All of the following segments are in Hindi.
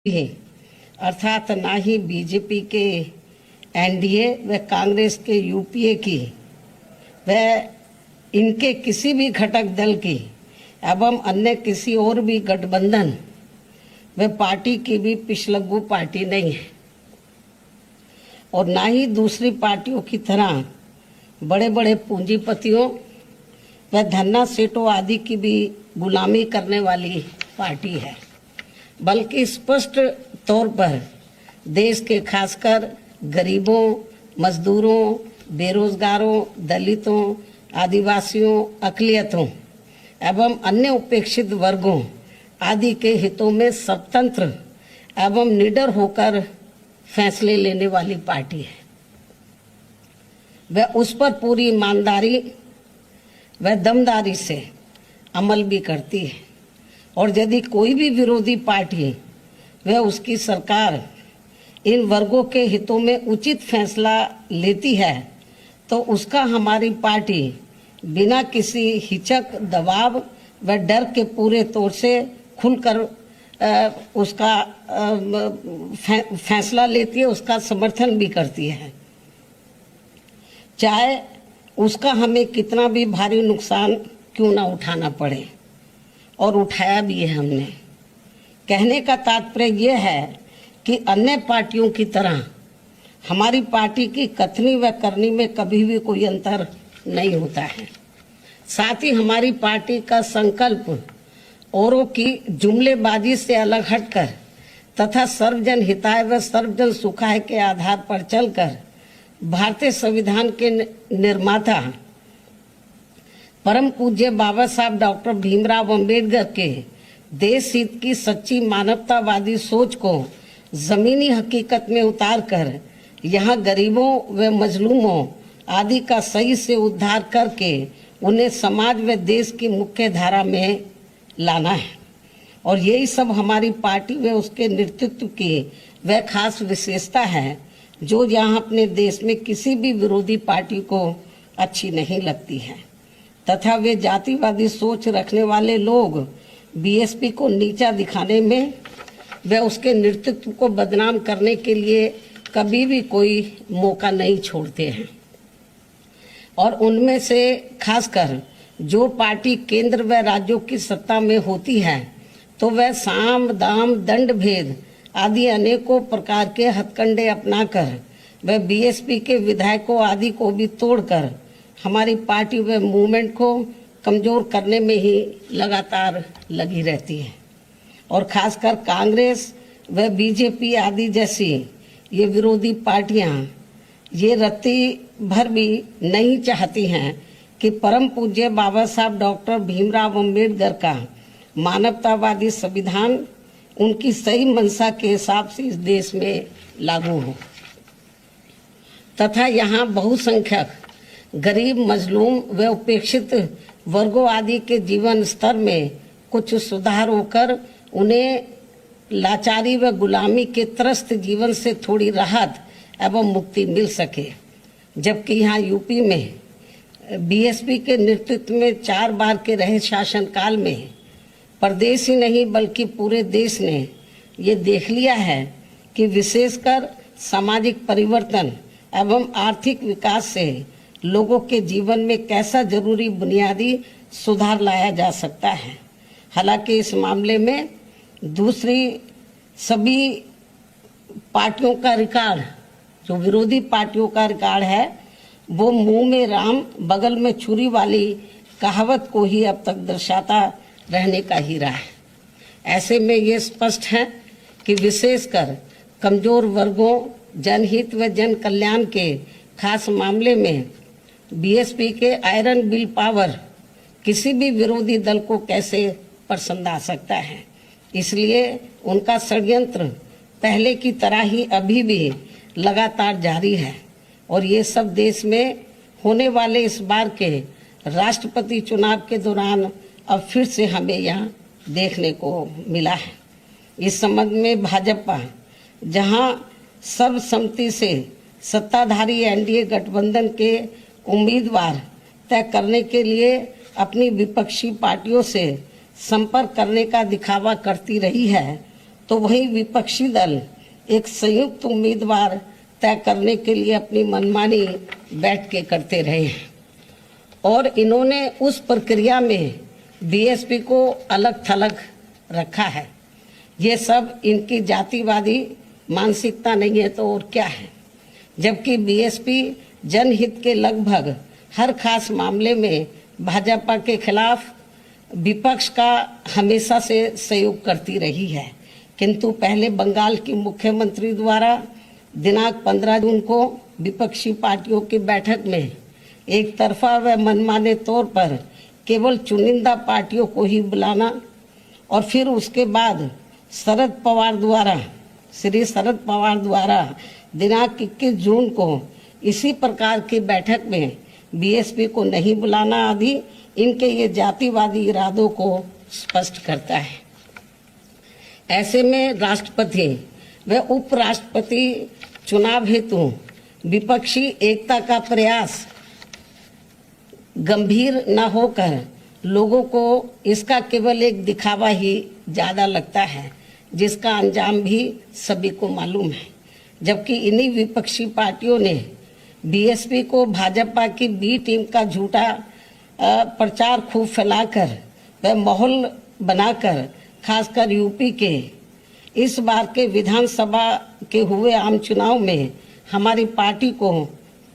है, अर्थात ना ही बीजेपी के एनडीए व कांग्रेस के यूपीए की व इनके किसी भी घटक दल की एवं अन्य किसी और भी गठबंधन व पार्टी की भी पिछलग्गू पार्टी नहीं है और ना ही दूसरी पार्टियों की तरह बड़े बड़े पूंजीपतियों व धन्ना सेठों आदि की भी गुलामी करने वाली पार्टी है, बल्कि स्पष्ट तौर पर देश के खासकर गरीबों, मजदूरों, बेरोजगारों, दलितों, आदिवासियों, अक़लियतों एवं अन्य उपेक्षित वर्गों आदि के हितों में स्वतंत्र एवं निडर होकर फैसले लेने वाली पार्टी है। वह उस पर पूरी ईमानदारी व दमदारी से अमल भी करती है और यदि कोई भी विरोधी पार्टी व उसकी सरकार इन वर्गों के हितों में उचित फैसला लेती है तो उसका हमारी पार्टी बिना किसी हिचक, दबाव व डर के पूरे तौर से खुलकर उसका फैसला लेती है, उसका समर्थन भी करती है, चाहे उसका हमें कितना भी भारी नुकसान क्यों ना उठाना पड़े, और उठाया भी है हमने। कहने का तात्पर्य यह है कि अन्य पार्टियों की तरह हमारी पार्टी की कथनी व करनी में कभी भी कोई अंतर नहीं होता है। साथ ही हमारी पार्टी का संकल्प औरों की जुमलेबाजी से अलग हटकर तथा सर्वजन हिताय व सर्वजन सुखाय के आधार पर चलकर भारतीय संविधान के निर्माता परम पूज्य बाबा साहब डॉक्टर भीमराव अंबेडकर के देश हित की सच्ची मानवतावादी सोच को जमीनी हकीकत में उतारकर यहाँ गरीबों व मजलूमों आदि का सही से उद्धार करके उन्हें समाज व देश की मुख्य धारा में लाना है। और यही सब हमारी पार्टी व उसके नेतृत्व की वह खास विशेषता है जो यहाँ अपने देश में किसी भी विरोधी पार्टी को अच्छी नहीं लगती है तथा वे जातिवादी सोच रखने वाले लोग बीएसपी को नीचा दिखाने में व उसके नेतृत्व को बदनाम करने के लिए कभी भी कोई मौका नहीं छोड़ते हैं। और उनमें से खासकर जो पार्टी केंद्र व राज्यों की सत्ता में होती है तो वह साम दाम दंड भेद आदि अनेकों प्रकार के हथकंडे अपनाकर वह बीएसपी के विधायकों आदि को भी तोड़कर हमारी पार्टी व मूवमेंट को कमजोर करने में ही लगातार लगी रहती है। और खासकर कांग्रेस व बीजेपी आदि जैसी ये विरोधी पार्टियां ये रत्ती भर भी नहीं चाहती हैं कि परम पूज्य बाबा साहब डॉक्टर भीमराव अंबेडकर का मानवतावादी संविधान उनकी सही मंशा के हिसाब से इस देश में लागू हो तथा यहाँ बहुसंख्यक गरीब, मजलूम व उपेक्षित वर्गों आदि के जीवन स्तर में कुछ सुधार होकर उन्हें लाचारी व गुलामी के त्रस्त जीवन से थोड़ी राहत एवं मुक्ति मिल सके। जबकि यहाँ यूपी में बीएसपी के नेतृत्व में 4 बार के रहे शासनकाल में प्रदेश ही नहीं बल्कि पूरे देश ने ये देख लिया है कि विशेषकर सामाजिक परिवर्तन एवं आर्थिक विकास से लोगों के जीवन में कैसा जरूरी बुनियादी सुधार लाया जा सकता है। हालांकि इस मामले में दूसरी सभी पार्टियों का रिकॉर्ड, जो विरोधी पार्टियों का रिकॉर्ड है, वो मुंह में राम बगल में छुरी वाली कहावत को ही अब तक दर्शाता रहने का ही रहा है। ऐसे में ये स्पष्ट है कि विशेषकर कमजोर वर्गों, जनहित व जन कल्याण के खास मामले में बीएसपी के आयरन विल पावर किसी भी विरोधी दल को कैसे पसंद आ सकता है। इसलिए उनका षड्यंत्र पहले की तरह ही अभी भी लगातार जारी है और ये सब देश में होने वाले इस बार के राष्ट्रपति चुनाव के दौरान अब फिर से हमें यहाँ देखने को मिला है। इस संबंध में भाजपा जहाँ सर्वसम्मति से सत्ताधारी एनडीए गठबंधन के उम्मीदवार तय करने के लिए अपनी विपक्षी पार्टियों से संपर्क करने का दिखावा करती रही है, तो वहीं विपक्षी दल एक संयुक्त उम्मीदवार तय करने के लिए अपनी मनमानी बैठ के करते रहे हैं और इन्होंने उस प्रक्रिया में बीएसपी को अलग थलग रखा है। ये सब इनकी जातिवादी मानसिकता नहीं है तो और क्या है। जबकि बीएसपी जनहित के लगभग हर खास मामले में भाजपा के खिलाफ विपक्ष का हमेशा से सहयोग करती रही है, किंतु पहले बंगाल की मुख्यमंत्री द्वारा दिनांक 15 जून को विपक्षी पार्टियों की बैठक में एक तरफा व मनमाने तौर पर केवल चुनिंदा पार्टियों को ही बुलाना और फिर उसके बाद श्री शरद पवार द्वारा दिनांक 21 जून को इसी प्रकार की बैठक में बीएसपी को नहीं बुलाना आदि इनके ये जातिवादी इरादों को स्पष्ट करता है। ऐसे में राष्ट्रपति व उपराष्ट्रपति चुनाव हेतु विपक्षी एकता का प्रयास गंभीर न होकर लोगों को इसका केवल एक दिखावा ही ज्यादा लगता है, जिसका अंजाम भी सभी को मालूम है। जबकि इन्हीं विपक्षी पार्टियों ने बीएसपी को भाजपा की बी टीम का झूठा प्रचार खूब फैलाकर व माहौल बनाकर खासकर यूपी के इस बार के विधानसभा के हुए आम चुनाव में हमारी पार्टी को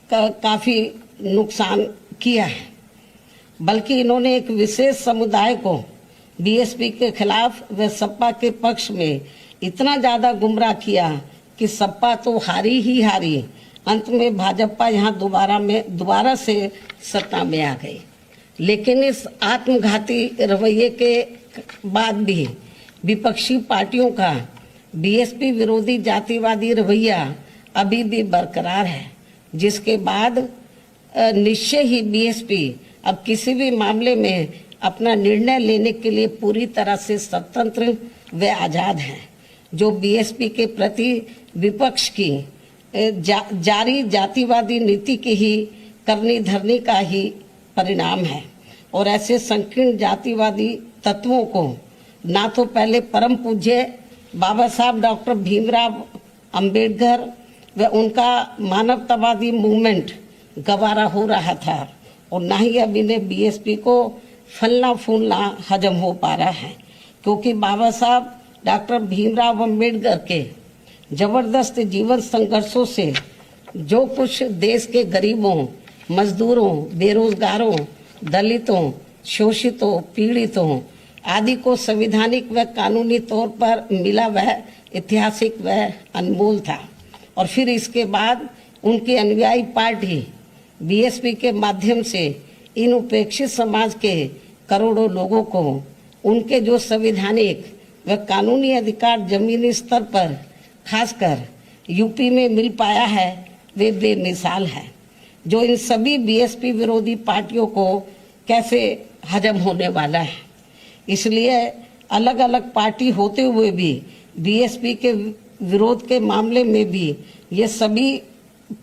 काफी नुकसान किया है। बल्कि इन्होंने एक विशेष समुदाय को बीएसपी के खिलाफ व सपा के पक्ष में इतना ज्यादा गुमराह किया कि सपा तो हारी ही हारी, अंत में भाजपा यहाँ दोबारा से सत्ता में आ गई। लेकिन इस आत्मघाती रवैये के बाद भी विपक्षी पार्टियों का बीएसपी विरोधी जातिवादी रवैया अभी भी बरकरार है, जिसके बाद निश्चय ही बीएसपी अब किसी भी मामले में अपना निर्णय लेने के लिए पूरी तरह से स्वतंत्र व आजाद है, जो बीएसपी के प्रति विपक्ष की जारी जातिवादी नीति की ही करनी धरनी का ही परिणाम है। और ऐसे संकीर्ण जातिवादी तत्वों को ना तो पहले परम पूज्य बाबा साहब डॉक्टर भीमराव अंबेडकर व उनका मानवतावादी मूवमेंट गवारा हो रहा था और ना ही अब इन्हें बीएसपी को फलना फूलना हजम हो पा रहा है, क्योंकि बाबा साहब डॉक्टर भीमराव अंबेडकर के जबरदस्त जीवन संघर्षों से जो कुछ देश के गरीबों, मजदूरों, बेरोजगारों, दलितों, शोषितों, पीड़ितों आदि को संवैधानिक व कानूनी तौर पर मिला वह ऐतिहासिक व अनमोल था। और फिर इसके बाद उनकी अनुयायी पार्टी बीएसपी के माध्यम से इन उपेक्षित समाज के करोड़ों लोगों को उनके जो संवैधानिक व कानूनी अधिकार जमीनी स्तर पर खासकर यूपी में मिल पाया है, वे बेमिसाल है, जो इन सभी बीएसपी विरोधी पार्टियों को कैसे हजम होने वाला है। इसलिए अलग अलग पार्टी होते हुए भी बीएसपी के विरोध के मामले में भी ये सभी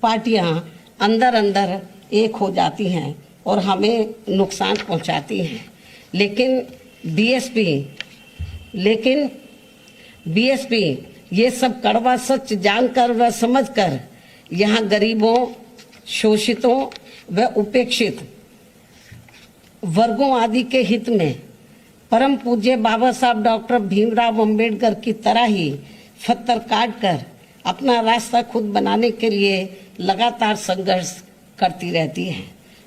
पार्टियां अंदर अंदर एक हो जाती हैं और हमें नुकसान पहुंचाती हैं। लेकिन बीएसपी ये सब कड़वा सच जानकर व समझकर यहाँ गरीबों, शोषितों व उपेक्षित वर्गों आदि के हित में परम पूज्य बाबा साहब डॉक्टर भीमराव अंबेडकर की तरह ही पत्थर काट कर अपना रास्ता खुद बनाने के लिए लगातार संघर्ष करती रहती है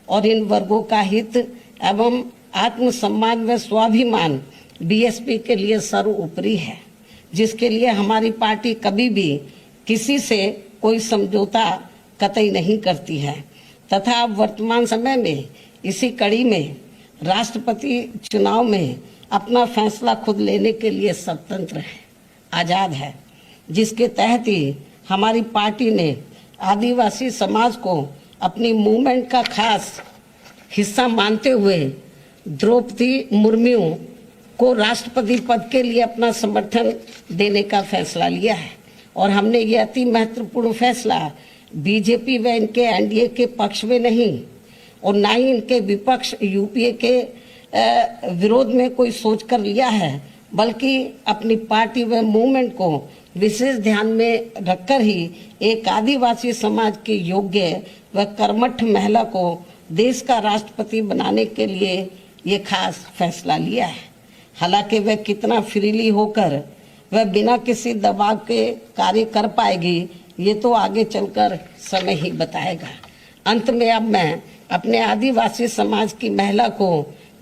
और इन वर्गों का हित एवं आत्मसम्मान व स्वाभिमान बीएसपी के लिए सर्वोपरि है, जिसके लिए हमारी पार्टी कभी भी किसी से कोई समझौता कतई नहीं करती है तथा वर्तमान समय में इसी कड़ी में राष्ट्रपति चुनाव में अपना फैसला खुद लेने के लिए स्वतंत्र है, आजाद है, जिसके तहत ही हमारी पार्टी ने आदिवासी समाज को अपनी मूवमेंट का खास हिस्सा मानते हुए द्रौपदी मुर्मू को राष्ट्रपति पद के लिए अपना समर्थन देने का फैसला लिया है। और हमने ये अति महत्वपूर्ण फैसला बीजेपी व इनके एनडीए के पक्ष में नहीं और ना ही इनके विपक्ष यूपीए के विरोध में कोई सोच कर लिया है, बल्कि अपनी पार्टी व मूवमेंट को विशेष ध्यान में रखकर ही एक आदिवासी समाज की योग्य व कर्मठ महिला को देश का राष्ट्रपति बनाने के लिए ये खास फैसला लिया है। हालांकि वह कितना फ्रीली होकर वह बिना किसी दबाव के कार्य कर पाएगी, ये तो आगे चलकर समय ही बताएगा। अंत में अब मैं अपने आदिवासी समाज की महिला को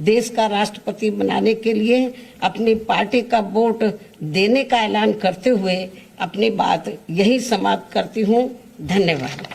देश का राष्ट्रपति बनाने के लिए अपनी पार्टी का वोट देने का ऐलान करते हुए अपनी बात यही समाप्त करती हूँ। धन्यवाद।